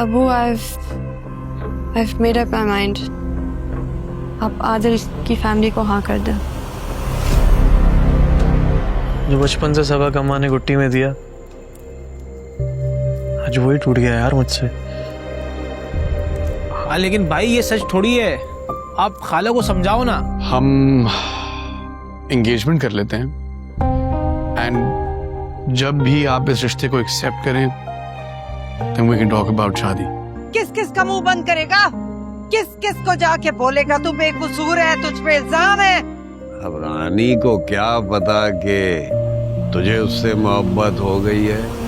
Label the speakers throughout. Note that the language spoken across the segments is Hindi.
Speaker 1: Abu, I've made up my mind. आप आदिल की फैमिली को हाँ कर दें।
Speaker 2: जो बचपन से सबक अम्मा ने गुट्टी में दिया, आज वही टूट गया यार मुझसे।
Speaker 3: हाँ लेकिन भाई ये सच थोड़ी है, आप खाला को समझाओ ना।
Speaker 4: हम एंगेजमेंट कर लेते हैं एंड जब भी आप इस रिश्ते को एक्सेप्ट करें then we can talk about शादी।
Speaker 5: किस किस का मुंह बंद करेगा? किस किस को जाके बोलेगा तू बेकसूर है, तुझ पे इल्जाम है?
Speaker 6: अब रानी को क्या पता कि तुझे उससे मोहब्बत हो गई है।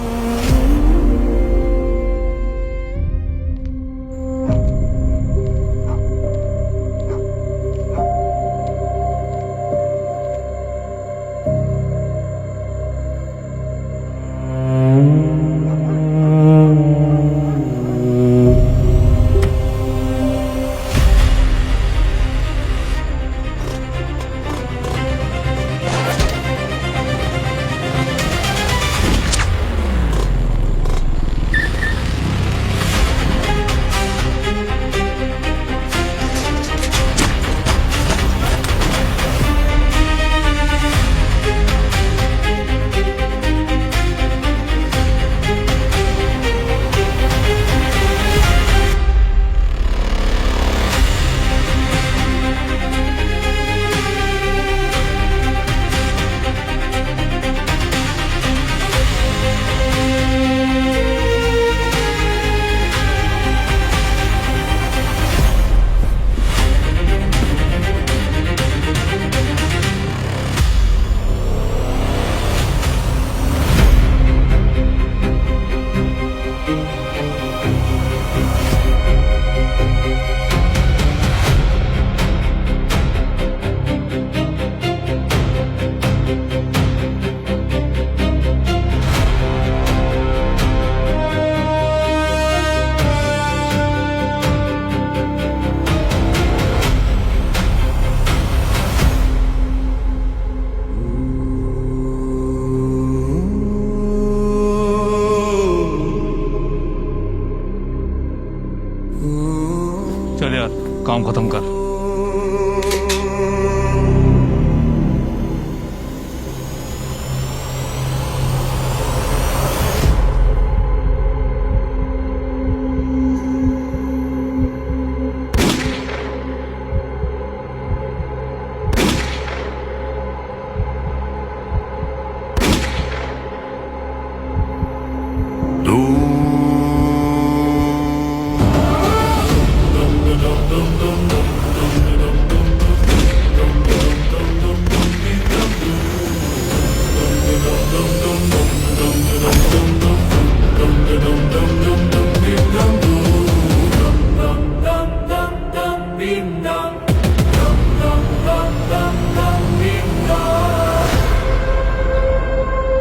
Speaker 7: चल यार काम खत्म कर।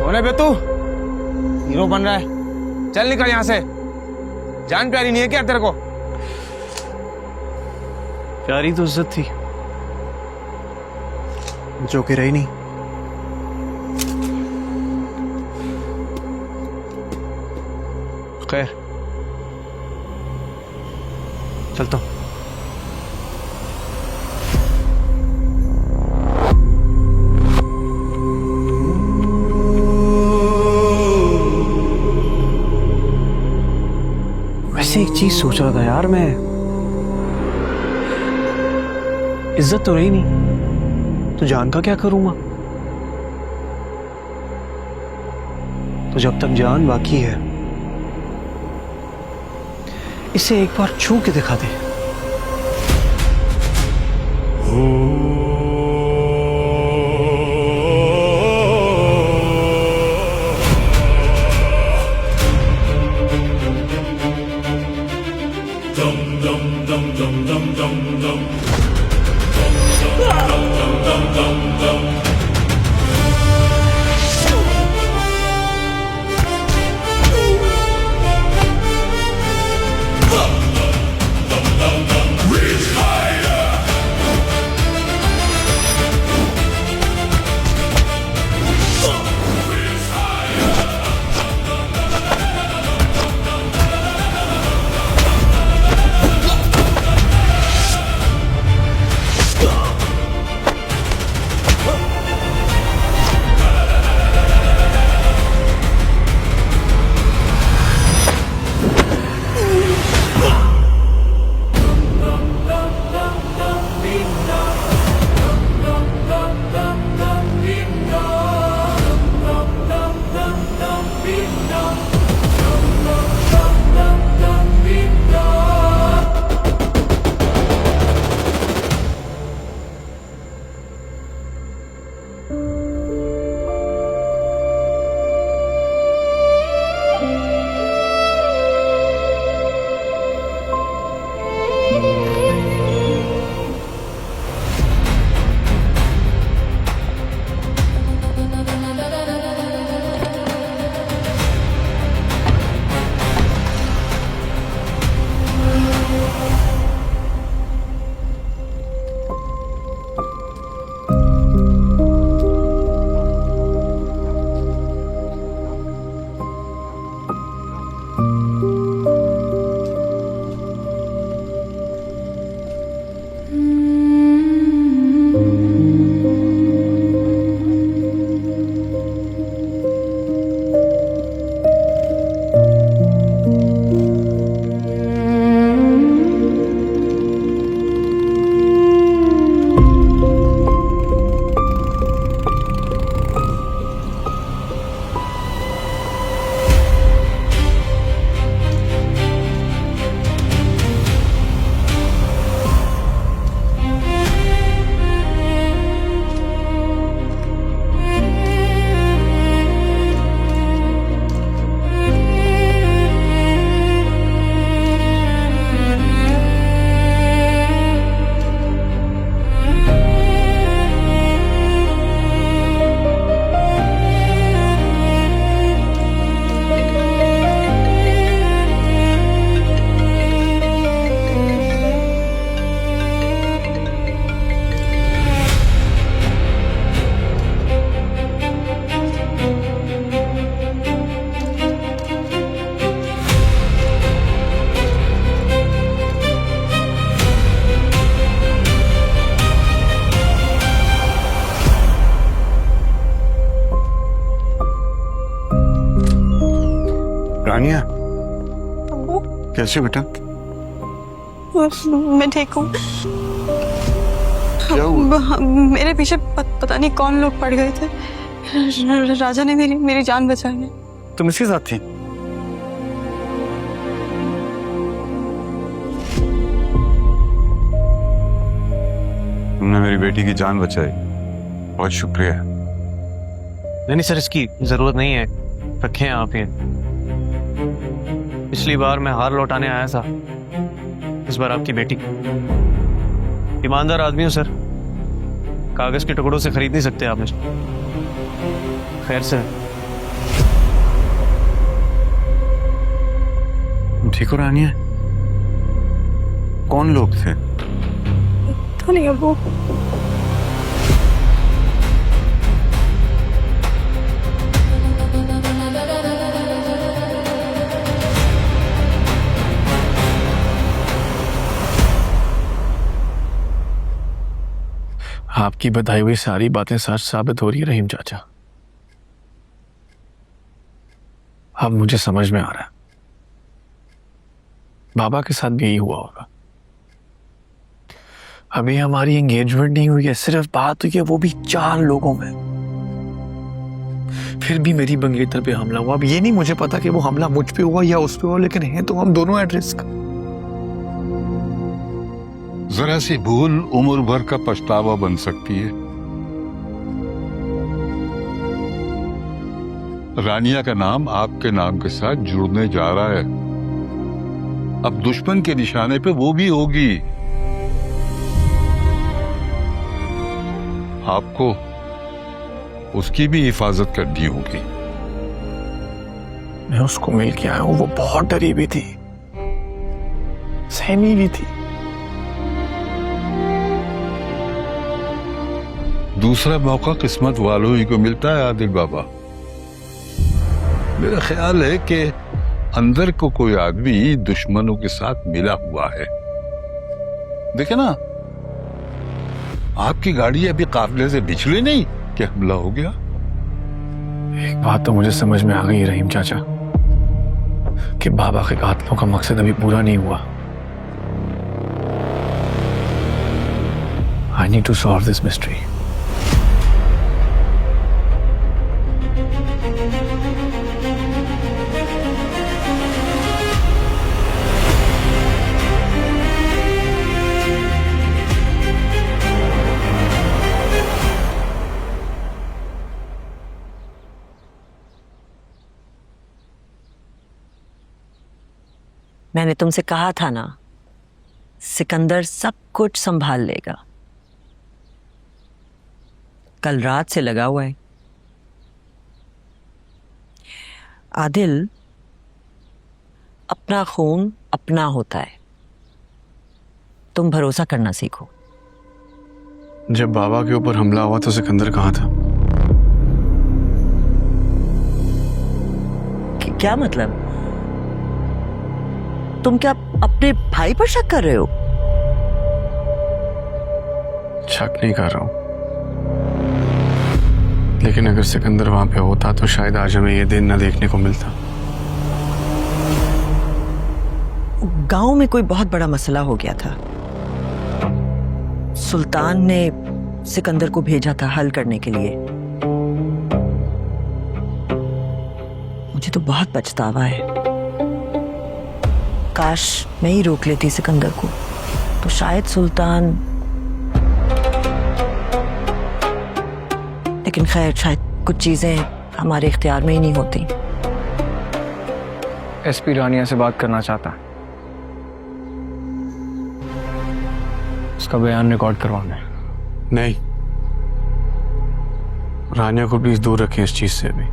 Speaker 3: कौन है बे तू? हीरो बन रहा है, चल निकल यहाँ से। जान प्यारी नहीं है क्या तेरे को?
Speaker 2: प्यारी तो इज्जत थी जो कि रही नहीं। खैर चलता हूं। वैसे एक चीज सोच रहा था यार मैं, इज्जत तो रही नहीं तो जान का क्या करूंगा? तो जब तक जान बाकी है इसे एक बार छू के दिखा दे।
Speaker 4: कैसे बेटा?
Speaker 1: मैं ठीक हूँ।
Speaker 4: क्या हुआ?
Speaker 1: मेरे पीछे पता नहीं कौन लोग पड़ गए थे। राजा ने मेरी जान बचाई है।
Speaker 2: तुम इसके साथ थी?
Speaker 8: तुमने मेरी बेटी की जान बचाई, बहुत शुक्रिया।
Speaker 2: नहीं सर, इसकी जरूरत नहीं है, रखें आप ये। पिछली बार मैं हार लौटाने आया था, इस बार आपकी बेटी। ईमानदार आदमी हूं सर, कागज के टुकड़ों से खरीद नहीं सकते आप मुझे। खैर से
Speaker 8: ठीक हो रानिया? कौन लोग थे?
Speaker 1: तो नहीं अबू।
Speaker 4: आपकी बताई हुई सारी बातें सच साबित हो रही है रहीम चाचा। अब मुझे समझ में आ रहा है, बाबा के साथ भी यही हुआ होगा। अभी हमारी एंगेजमेंट नहीं हुई है, सिर्फ बात हुई है, वो भी 4 लोगों में। फिर भी मेरी मंगेतर पे हमला हुआ। अब ये नहीं मुझे पता कि वो हमला मुझ पे हुआ या उस पे हुआ, लेकिन है तो हम दोनों एट रिस्क।
Speaker 9: जरा सी भूल उम्र भर का पछतावा बन सकती है। रानिया का नाम आपके नाम के साथ जुड़ने जा रहा है। अब दुश्मन के निशाने पे वो भी होगी। आपको उसकी भी हिफाजत करनी होगी।
Speaker 4: मैं उसको मिल के आया हूं, वो बहुत डरी भी थी, सहमी भी थी।
Speaker 9: दूसरा मौका किस्मत वालों ही को मिलता है आदिल बाबा। मेरा ख्याल है कि अंदर को कोई आदमी दुश्मनों के साथ मिला हुआ है। देखे ना, आपकी गाड़ी अभी काफिले से पिछले नहीं कि हमला हो गया।
Speaker 4: एक बात तो मुझे समझ में आ गई रहीम चाचा, कि बाबा के कातलों का मकसद अभी पूरा नहीं हुआ। I need to solve this mystery.
Speaker 5: मैंने तुमसे कहा था ना, सिकंदर सब कुछ संभाल लेगा। कल रात से लगा हुआ है। आदिल, अपना खून अपना होता है, तुम भरोसा करना सीखो।
Speaker 4: जब बाबा के ऊपर हमला हुआ तो सिकंदर कहाँ था?
Speaker 5: क्या मतलब? तुम क्या अपने भाई पर शक कर रहे हो?
Speaker 4: शक नहीं कर रहा हूं, लेकिन अगर सिकंदर वहां पे होता तो शायद आज हमें ये दिन न देखने को मिलता।
Speaker 5: गांव में कोई बहुत बड़ा मसला हो गया था। सुल्तान ने सिकंदर को भेजा था हल करने के लिए। मुझे तो बहुत पछतावा है। काश मैं ही रोक लेती सिकंदर को, तो शायद सुल्तान। लेकिन खैर, शायद कुछ चीजें हमारे इख्तियार में ही नहीं होती।
Speaker 2: एसपी रानिया से बात करना चाहता है, उसका बयान रिकॉर्ड करवाना है।
Speaker 4: नहीं, रानिया को प्लीज दूर रखें इस चीज से अभी।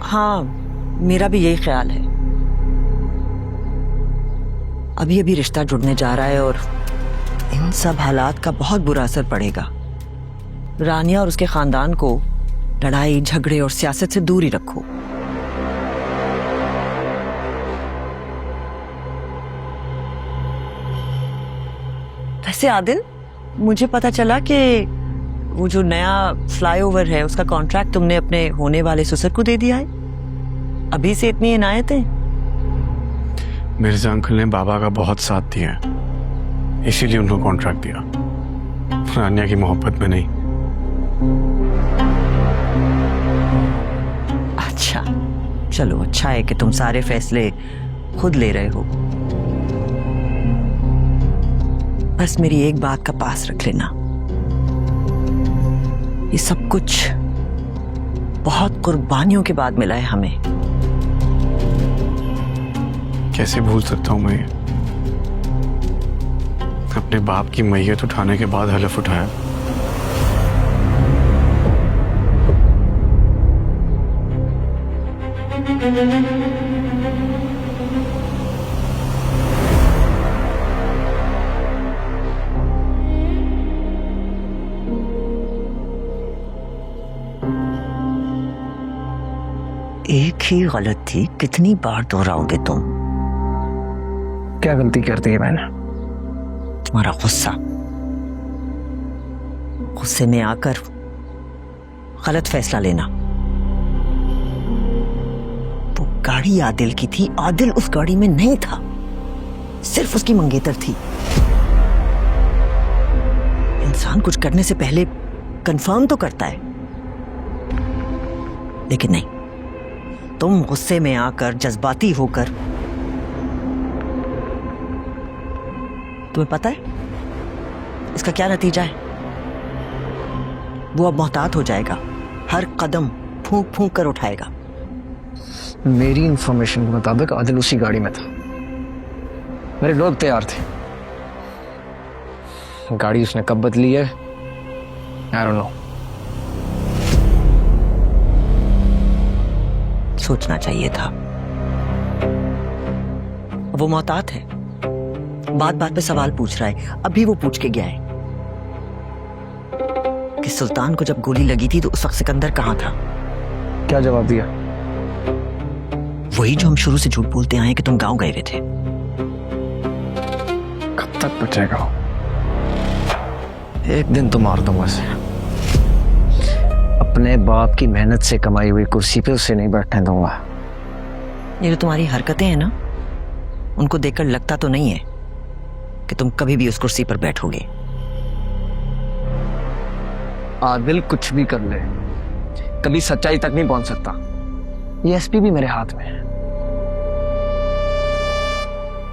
Speaker 5: हाँ, मेरा भी यही ख्याल है। अभी अभी रिश्ता जुड़ने जा रहा है और इन सब हालात का बहुत बुरा असर पड़ेगा। रानिया और उसके खानदान को लड़ाई झगड़े और सियासत से दूर ही रखो। वैसे आदिल, मुझे पता चला कि वो जो नया फ्लाईओवर है उसका कॉन्ट्रैक्ट तुमने अपने होने वाले ससुर को दे दिया है। अभी से इतनी इनायतें?
Speaker 4: मिर्जा अंकल ने बाबा का बहुत साथ दिया है, इसीलिए उनको कॉन्ट्रैक्ट दिया, रानिया की मोहब्बत में नहीं।
Speaker 5: अच्छा, चलो अच्छा है कि तुम सारे फैसले खुद ले रहे हो। बस मेरी एक बात का पास रख लेना, ये सब कुछ बहुत कुर्बानियों के बाद मिला है हमें।
Speaker 4: कैसे भूल सकता हूं मैं ये? अपने बाप की मैयत उठाने के बाद हलफ उठाया।
Speaker 5: एक ही गलत थी, कितनी बार दोहराओगे तुम?
Speaker 2: क्या गलती कर दी है मैंने?
Speaker 5: तुम्हारा गुस्सा, गुस्से में आकर गलत फैसला लेना। वो गाड़ी आदिल की थी, आदिल उस गाड़ी में नहीं था, सिर्फ उसकी मंगेतर थी। इंसान कुछ करने से पहले कंफर्म तो करता है, लेकिन नहीं, तुम गुस्से में आकर जज्बाती होकर, तुम्हें पता है इसका क्या नतीजा है? वो अब मोहतात हो जाएगा, हर कदम फूंक फूंक कर उठाएगा।
Speaker 2: मेरी इंफॉर्मेशन के मुताबिक आदिल उसी गाड़ी में था, मेरे लोग तैयार थे। गाड़ी उसने कब बदली है आई डोंट नो।
Speaker 5: सोचना चाहिए था। वो मोहतात है, बात बात पे सवाल पूछ रहा है। अभी वो पूछ के गया है कि सुल्तान को जब गोली लगी थी तो उस वक्त सिकंदर कहां था।
Speaker 2: क्या जवाब दिया?
Speaker 5: वही जो हम शुरू से झूठ बोलते आए कि तुम गांव गए हुए थे।
Speaker 2: कब तक बचेगा? एक दिन तो मार दूंगा उसे। अपने बाप की मेहनत से कमाई हुई कुर्सी पे उसे नहीं बैठने दूंगा।
Speaker 5: ये जो तुम्हारी हरकतें हैं ना, उनको देखकर लगता तो नहीं है कि तुम कभी भी उस कुर्सी पर बैठोगे।
Speaker 2: आदिल कुछ भी कर ले, कभी सच्चाई तक नहीं पहुंच सकता। ये एसपी भी मेरे हाथ में है।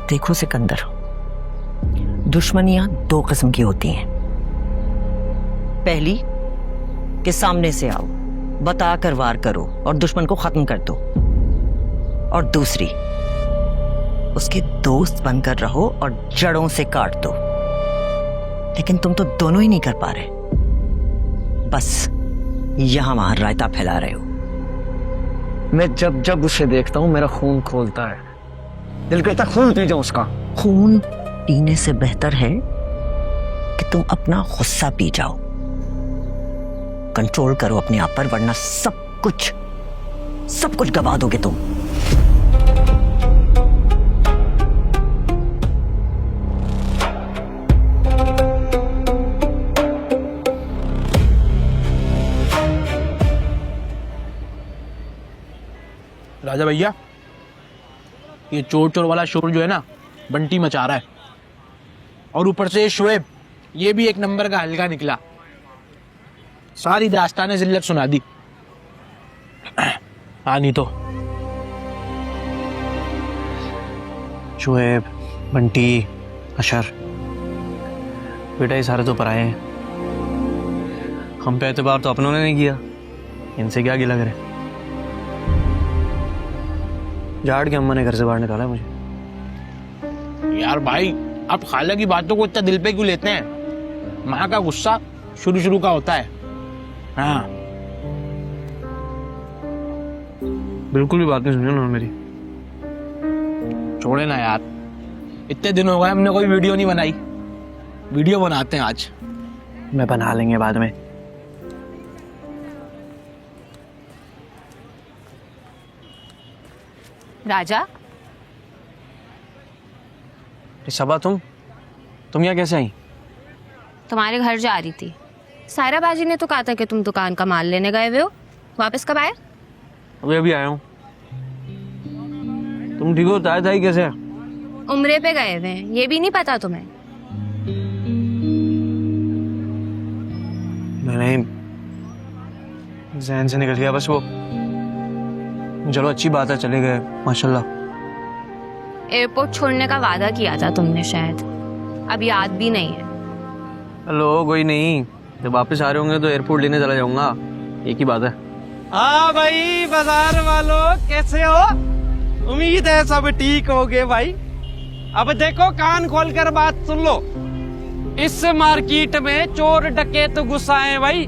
Speaker 5: देखो सिकंदर, दुश्मनियां दो किस्म की होती हैं। पहली कि सामने से आओ, बताकर वार करो और दुश्मन को खत्म कर दो, और दूसरी उसके दोस्त बनकर रहो और जड़ों से काट दो। लेकिन तुम तो दोनों ही नहीं कर पा रहे, बस यहां वहां रायता फैला रहे हो।
Speaker 2: मैं जब जब उसे देखता हूं मेरा खून खोलता है, दिल कहता खून पी जाऊं उसका।
Speaker 5: खून पीने से बेहतर है कि तुम अपना गुस्सा पी जाओ। कंट्रोल करो अपने आप पर, वरना सब कुछ गवा दोगे तुम।
Speaker 10: राजा भैया, ये चोर चोर वाला शोर जो है ना, बंटी मचा रहा है। और ऊपर से शोएब, ये भी एक नंबर का हल्का निकला, सारी दास्ताने जिल्लत सुना दी। हाँ नहीं तो
Speaker 2: शुएब, बंटी, अशर, बेटा ये सारे तो पराए हैं। हम पे एतबार तो अपनों ने नहीं किया, इनसे क्या गिला करे। झाड़ के अम्मा ने घर से बाहर निकाला मुझे।
Speaker 10: यार भाई, आप खाला की बातों को इतना दिल पे क्यों लेते हैं? माँ का गुस्सा शुरू का होता है। हाँ,
Speaker 2: बिल्कुल भी बात नहीं सुनी उन्होंने मेरी।
Speaker 10: छोड़े ना यार, इतने दिन हो गए हमने कोई वीडियो नहीं बनाई। वीडियो बनाते हैं आज।
Speaker 2: मैं बना लेंगे बाद में।
Speaker 11: राजा,
Speaker 2: सबा, तुम यहाँ कैसे आई?
Speaker 11: तुम्हारे घर जा रही थी। सायरा बाजी ने तो कहा था कि तुम दुकान का माल लेने गए हुए हो। वापस कब आए?
Speaker 2: अभी आया हूँ।
Speaker 10: तुम ठीक हो? ताई ताई कैसे है?
Speaker 11: उम्रे पे गए हुए हैं, ये भी नहीं पता तुम्हें?
Speaker 2: नहीं, जहन से निकल गया बस वो। चलो अच्छी बात है, चले गए माशाल्लाह।
Speaker 11: एयरपोर्ट छोड़ने का वादा किया था तुमने शायद, अब याद भी नहीं है।
Speaker 2: हेलो, कोई नहीं, जब वापस आ रहे होंगे तो एयरपोर्ट लेने चला जाऊंगा, एक ही बात है।
Speaker 3: हाँ भाई बाजार वालों, कैसे हो? उम्मीद है सब ठीक हो गए भाई। अब देखो, कान खोलकर बात सुन लो। इस मार्केट में चोर डकैत घुसा है भाई।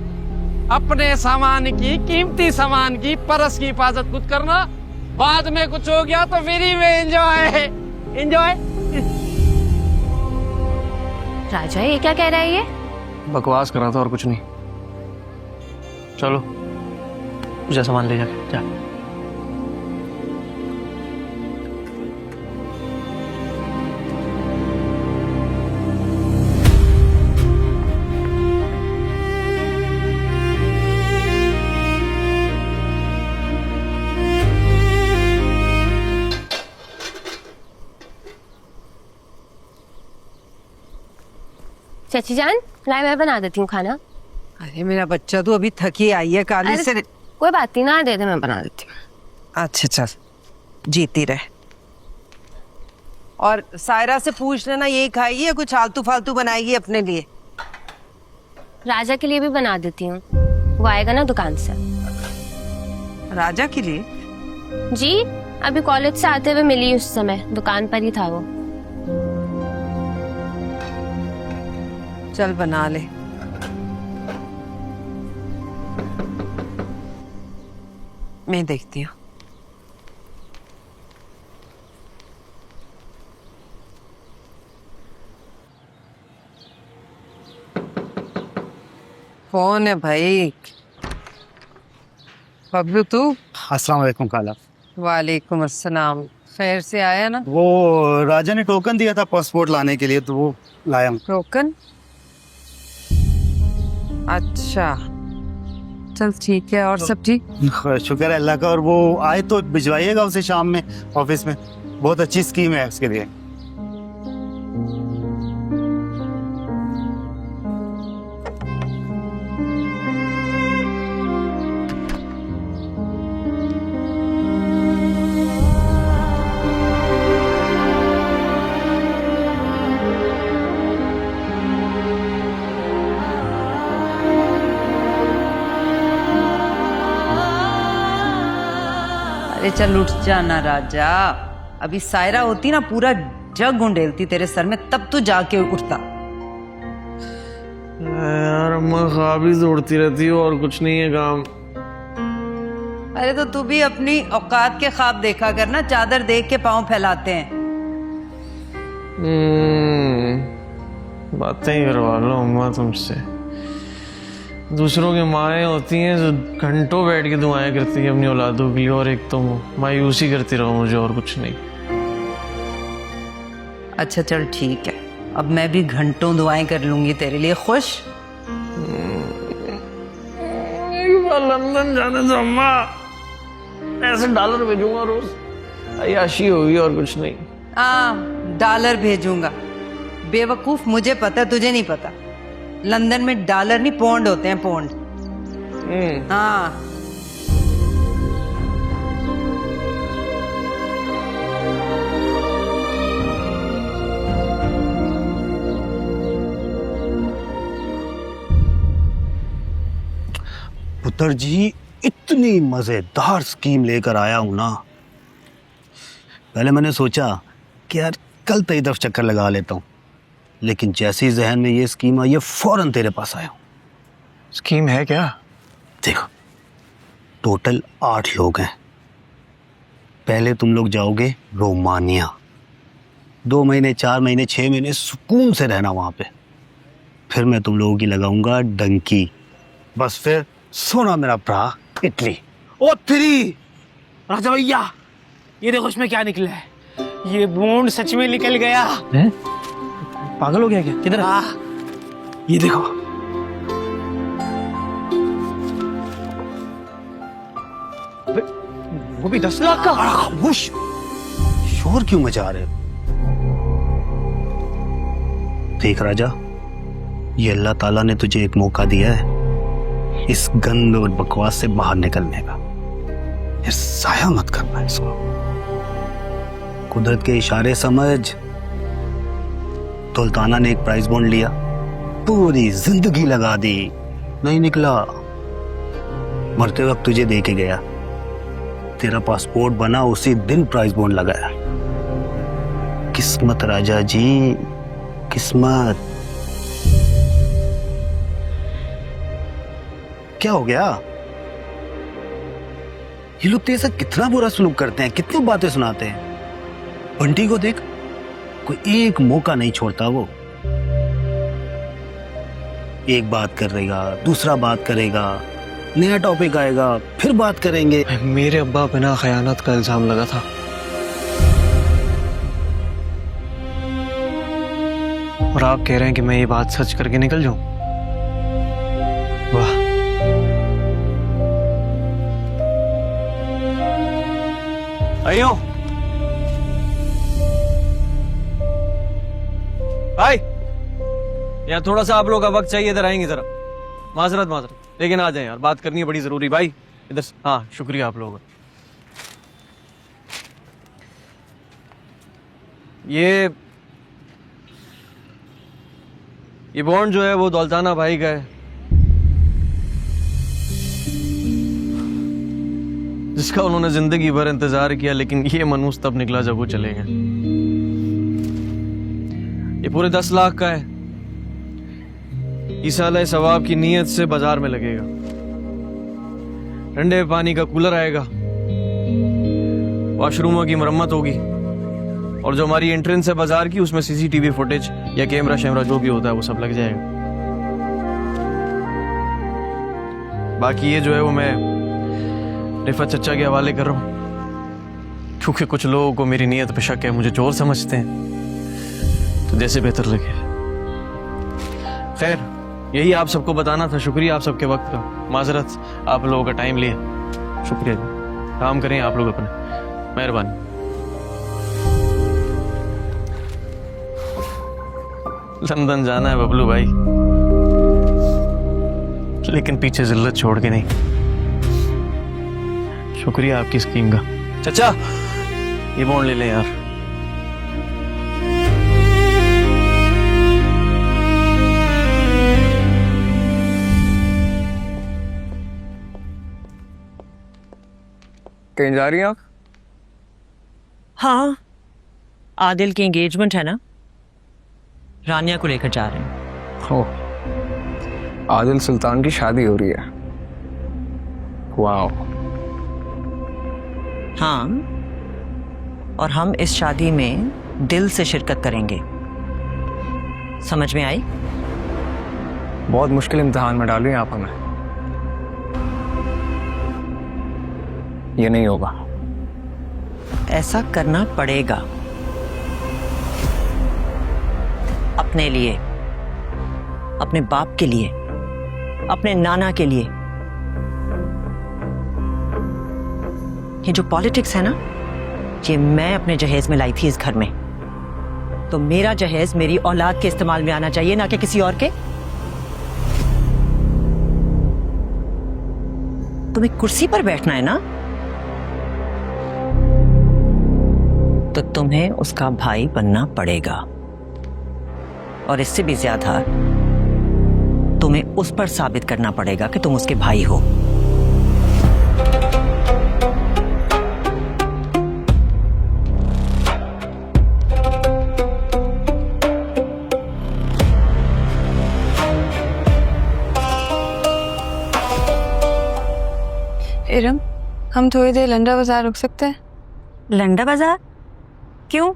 Speaker 3: अपने सामान की, कीमती सामान की, परस की हिफाजत खुद करना। बाद में कुछ हो गया तो फ्री में एंजॉय। एंजॉय।
Speaker 11: राजा ये क्या कह रहा है ये?
Speaker 2: बकवास कर रहा था और कुछ नहीं। चलो मुझे सामान ले जाके जा।
Speaker 11: चाची जान, लाए मैं बना देती हूँ खाना।
Speaker 5: अरे मेरा बच्चा तो अभी थकी आई है काली से।
Speaker 11: कोई बात नहीं ना, दे दे मैं बना देती हूँ।
Speaker 5: अच्छा चल, जीती रहे। और सायरा से पूछ लेना यही खाएगी या कुछ आलतू फालतू बनाएगी अपने लिए?
Speaker 11: राजा के लिए भी बना देती हूँ, वो आएगा ना दुकान से।
Speaker 5: राजा के लिए?
Speaker 11: जी, अभी कॉलेज से आते हुए मिली उस समय, दुकान पर ही था वो।
Speaker 5: चल बना ले। मैं देखती हूँ। कौन है भाई? बबलू तू?
Speaker 12: अस्सलाम वालेकुम खाला।
Speaker 5: वालेकुम अस्सलाम। खैर से आया ना?
Speaker 12: वो राजा ने टोकन दिया था पासपोर्ट लाने के लिए, तो वो लाया हूँ।
Speaker 5: टोकन? अच्छा चल ठीक है। और सब ठीक?
Speaker 12: शुक्र है अल्लाह का। और वो आए तो भिजवाइएगा उसे शाम में ऑफिस में, बहुत अच्छी स्कीम है उसके लिए।
Speaker 5: अरे चल उठ जाना राजा। अभी सायरा होती ना पूरा जग गुंडेलती तेरे सर में, तब तू जाके उठता।
Speaker 2: यार अम्मा ख्वाब ही तोड़ती रहती हो और कुछ नहीं है काम।
Speaker 5: अरे तो तू भी अपनी औकात के ख्वाब देखा करना, चादर देख के पाँव फैलाते हैं।
Speaker 2: बातें ही करवा लो अम्मा तुमसे। दूसरों की माएँ होती हैं जो घंटों बैठ के दुआएं करती हैं अपनी औलादों के लिए, और एक तो मायूसी करती रहो मुझे, और कुछ नहीं।
Speaker 5: अच्छा चल ठीक है, अब मैं भी घंटों दुआएं कर लूंगी तेरे लिए। खुश?
Speaker 2: लंदन जाने दो अम्मा, ऐसे डॉलर भेजूंगा रोज, अय्याशी होगी और कुछ नहीं।
Speaker 5: हाँ डॉलर भेजूंगा। बेवकूफ, मुझे पता है, तुझे नहीं पता। लंदन में डॉलर नहीं पौंड होते हैं, पौंड। हाँ
Speaker 12: पुत्र जी, इतनी मजेदार स्कीम लेकर आया हूं ना। पहले मैंने सोचा कि यार कल तेरी तरफ चक्कर लगा लेता हूं, लेकिन जैसे ही जहन में ये स्कीम आई, ये फौरन तेरे पास आया हूं।
Speaker 2: स्कीम है क्या?
Speaker 12: देखो, टोटल 8 लोग हैं। पहले तुम लोग जाओगे रोमानिया, 2 महीने, 4 महीने, 6 महीने सुकून से रहना वहां पे। फिर मैं तुम लोगों की लगाऊंगा डंकी, बस फिर सोना मेरा भरा इटली।
Speaker 10: ओ तेरी राजा भैया, ये देखो इसमें क्या निकला है। ये बॉन्ड सच में निकल गया है? पागल हो गया क्या? किधर? ये देखो। वो भी 10 लाख का।
Speaker 12: खामोश, शोर क्यों मचा रहे हो? देख राजा, ये अल्लाह ताला ने तुझे एक मौका दिया है इस गंद और बकवास से बाहर निकलने का। ये साया मत करना इसको। कुदरत के इशारे समझ। दौलताना ने एक प्राइस बॉन्ड लिया, पूरी जिंदगी लगा दी, नहीं निकला। मरते वक्त तुझे दे के गया, तेरा पासपोर्ट बना उसी दिन प्राइस बॉन्ड लगाया। किस्मत राजा जी, किस्मत। क्या हो गया? ये लोग तेरे साथ कितना बुरा सलूक करते हैं, कितनी बातें सुनाते हैं। बंटी को देख, कोई एक मौका नहीं छोड़ता वो। एक बात करेगा, दूसरा बात करेगा, नया टॉपिक आएगा, फिर बात करेंगे।
Speaker 2: मेरे अब्बा बिना खयानत का इल्जाम लगा था, और आप कह रहे हैं कि मैं ये बात सच करके निकल जाऊं? वाह। आइयो भाई, यार थोड़ा सा आप लोग का वक्त चाहिए, इधर आएंगे जरा। माजरत माजरत, लेकिन आ जाए यार, बात करनी है बड़ी जरूरी। भाई इधर से, हाँ शुक्रिया आप लोगों का। ये बॉन्ड जो है वो दौलताना भाई का है, जिसका उन्होंने जिंदगी भर इंतजार किया, लेकिन ये मनूस तब निकला जब वो चले गए। ये पूरे 10 लाख का है। ईसाले सवाब की नीयत से बाजार में लगेगा। ठंडे पानी का कूलर आएगा, वॉशरूमों की मरम्मत होगी, और जो हमारी एंट्रेंस है बाजार की, उसमें सीसीटीवी फुटेज या कैमरा शैमरा जो भी होता है वो सब लग जाएगा। बाकी ये जो है वो मैं रिफत चचा के हवाले कर रहा हूं, क्योंकि कुछ लोगों को मेरी नीयत पे शक है, मुझे चोर समझते हैं, तो जैसे बेहतर लगे। खैर, यही आप सबको बताना था। शुक्रिया आप सबके वक्त का, माजरत आप लोगों का टाइम लिया, शुक्रिया जी। काम करें आप लोग अपने, मेहरबानी। लंदन जाना है बबलू भाई, लेकिन पीछे जिल्लत छोड़ के नहीं। शुक्रिया आपकी स्कीम का। चचा ये बॉन्ड ले लें यार। कहीं जा रही हैं आप?
Speaker 5: हाँ, आदिल की एंगेजमेंट है ना, रानिया को लेकर जा रहे हैं।
Speaker 2: हो, आदिल सुल्तान की शादी हो रही है? वाह।
Speaker 5: हाँ, और हम इस शादी में दिल से शिरकत करेंगे। समझ में आई?
Speaker 2: बहुत मुश्किल इम्तिहान में डाल रही हैं आप हमें। ये नहीं होगा।
Speaker 5: ऐसा करना पड़ेगा, अपने लिए, अपने बाप के लिए, अपने नाना के लिए। ये जो पॉलिटिक्स है ना, ये मैं अपने जहेज में लाई थी इस घर में, तो मेरा जहेज मेरी औलाद के इस्तेमाल में आना चाहिए, ना कि किसी और के। तुम्हें कुर्सी पर बैठना है ना, तो तुम्हें उसका भाई बनना पड़ेगा, और इससे भी ज्यादा तुम्हें उस पर साबित करना पड़ेगा कि तुम उसके भाई हो।
Speaker 1: इरम, हम थोड़ी देर लंडा बाजार रुक सकते हैं?
Speaker 11: लंडा बाजार क्यों?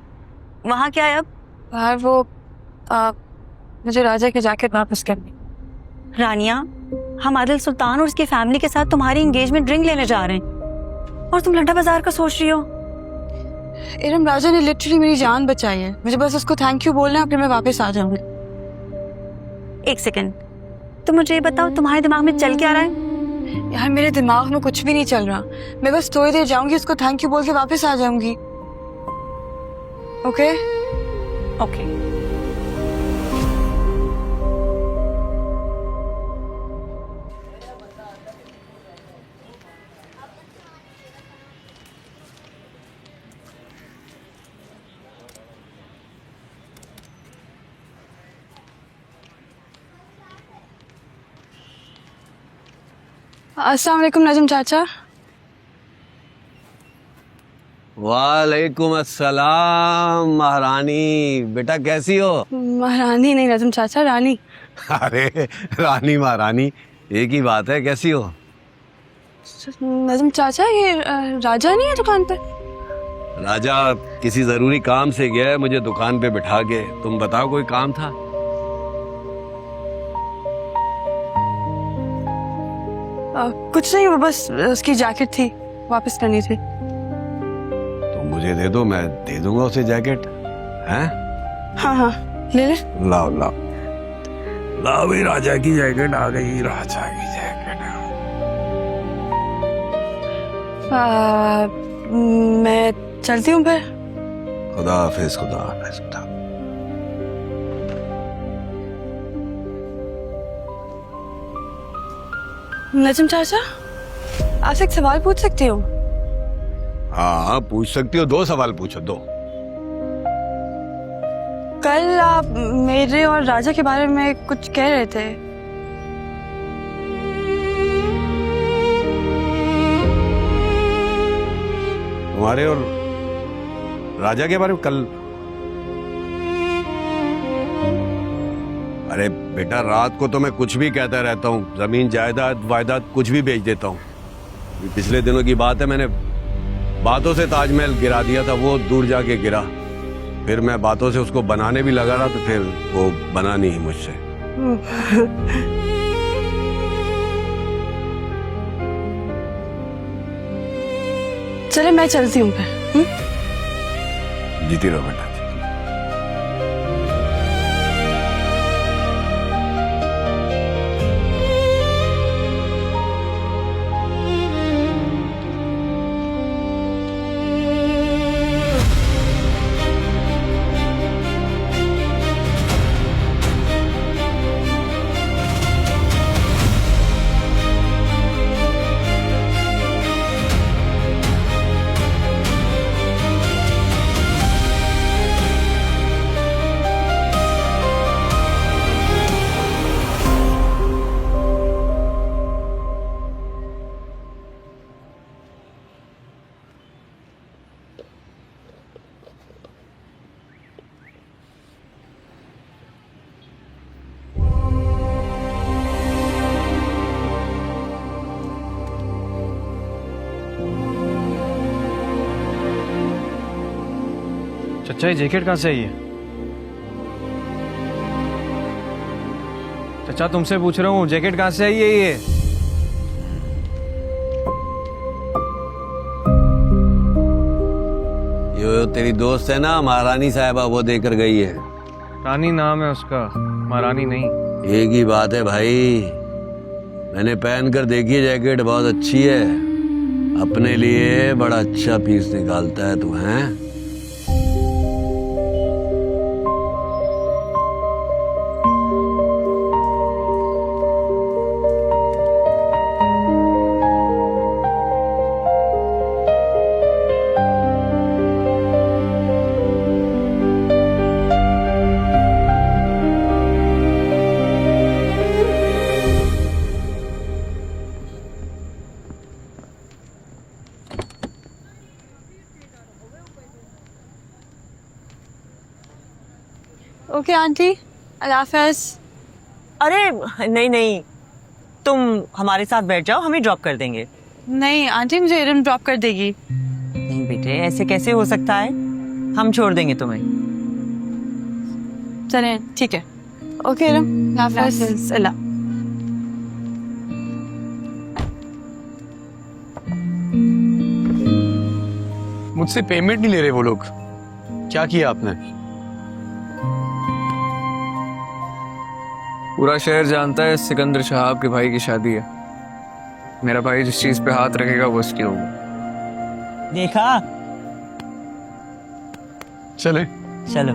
Speaker 11: वहाँ क्या है अब?
Speaker 1: बाहर वो मुझे राजा की जैकेट वापस करनी।
Speaker 11: रानिया, हम आदिल सुल्तान और उसकी फैमिली के साथ तुम्हारी एंगेजमेंट रिंग लेने जा रहे हैं, और तुम लंडा बाजार का सोच रही हो?
Speaker 1: इरम, राजा ने लिटरली मेरी जान बचाई है, मुझे बस उसको थैंक यू बोलना है, फिर मैं वापस आ जाऊंगी।
Speaker 11: एक सेकंड, तुम मुझे ये बताओ, तुम्हारे दिमाग में चल क्या रहा है?
Speaker 1: यार मेरे दिमाग में कुछ भी नहीं चल रहा, मैं बस थोड़ी देर जाऊंगी, उसको थैंक यू बोल के वापस आ जाऊंगी। Okay
Speaker 11: okay.
Speaker 1: अस्सलाम वालेकुम नजम चाचा।
Speaker 6: वालेकुम अस्सलाम महारानी। बेटा कैसी हो?
Speaker 1: महारानी नहीं नजम चाचा, रानी।
Speaker 6: अरे रानी महारानी एक ही बात है, कैसी हो?
Speaker 1: नजम चाचा ये राजा नहीं है दुकान पे?
Speaker 6: राजा किसी जरूरी काम से गया है, मुझे दुकान पे बिठा के। तुम बताओ कोई काम था?
Speaker 1: कुछ नहीं, वो बस उसकी जैकेट थी, वापस करनी थी।
Speaker 6: तो मुझे दे दो, मैं दे दूंगा उसे जैकेट। हैं?
Speaker 1: हाँ हाँ ले ले।
Speaker 6: लाओ लाओ लाओ भाई, राजा की जैकेट आ गई, राजा की जैकेट।
Speaker 1: मैं चलती हूँ फिर।
Speaker 6: खुदा हाफिज, खुदा हाफिज, खुदा।
Speaker 1: नजम चाचा आपसे एक सवाल पूछ सकती हूँ?
Speaker 6: हाँ पूछ सकती हो, 2 सवाल पूछो, 2।
Speaker 1: कल आप मेरे और राजा के बारे में कुछ कह रहे थे।
Speaker 6: तुम्हारे और राजा के बारे में कल? अरे बेटा रात को तो मैं कुछ भी कहता रहता हूँ, जमीन जायदाद वायदाद कुछ भी बेच देता हूँ। पिछले दिनों की बात है, मैंने बातों से ताजमहल गिरा दिया था, वो दूर जाके गिरा। फिर मैं बातों से उसको बनाने भी लगा रहा, तो फिर वो बना नहीं मुझसे।
Speaker 1: चले मैं चलती हूँ फिर।
Speaker 6: जीती रहो बेटा।
Speaker 2: चाचा ये जैकेट कहाँ से आई है? चाचा तुमसे पूछ रहा हूँ, जैकेट कहाँ से आई है ये?
Speaker 6: ये तेरी दोस्त है ना महारानी साहिबा, वो देकर गई है।
Speaker 2: रानी नाम है उसका, महारानी नहीं।
Speaker 6: एक ही बात है भाई, मैंने पहन कर देखी है, जैकेट बहुत अच्छी है। अपने लिए बड़ा अच्छा पीस निकालता है तू, हैं?
Speaker 1: ओके आंटी, अल्लाह हाफ़िज़।
Speaker 5: अरे नहीं नहीं, तुम हमारे साथ बैठ जाओ, हमें ड्रॉप कर देंगे।
Speaker 1: नहीं आंटी, मुझे इरम ड्रॉप कर देगी।
Speaker 5: नहीं बेटे, ऐसे कैसे हो सकता है? हम छोड़ देंगे तुम्हें।
Speaker 1: चलें ठीक है। ओके इरम, अल्लाह हाफ़िज़। अल्लाह।
Speaker 4: मुझसे पेमेंट नहीं ले रहे वो लोग, क्या किया आपने?
Speaker 2: पूरा शहर जानता है सिकंदर शहाब के भाई की शादी है। मेरा भाई जिस चीज पे हाथ रखेगा वो उसकी होगी।
Speaker 5: देखा,
Speaker 4: चले
Speaker 5: चलो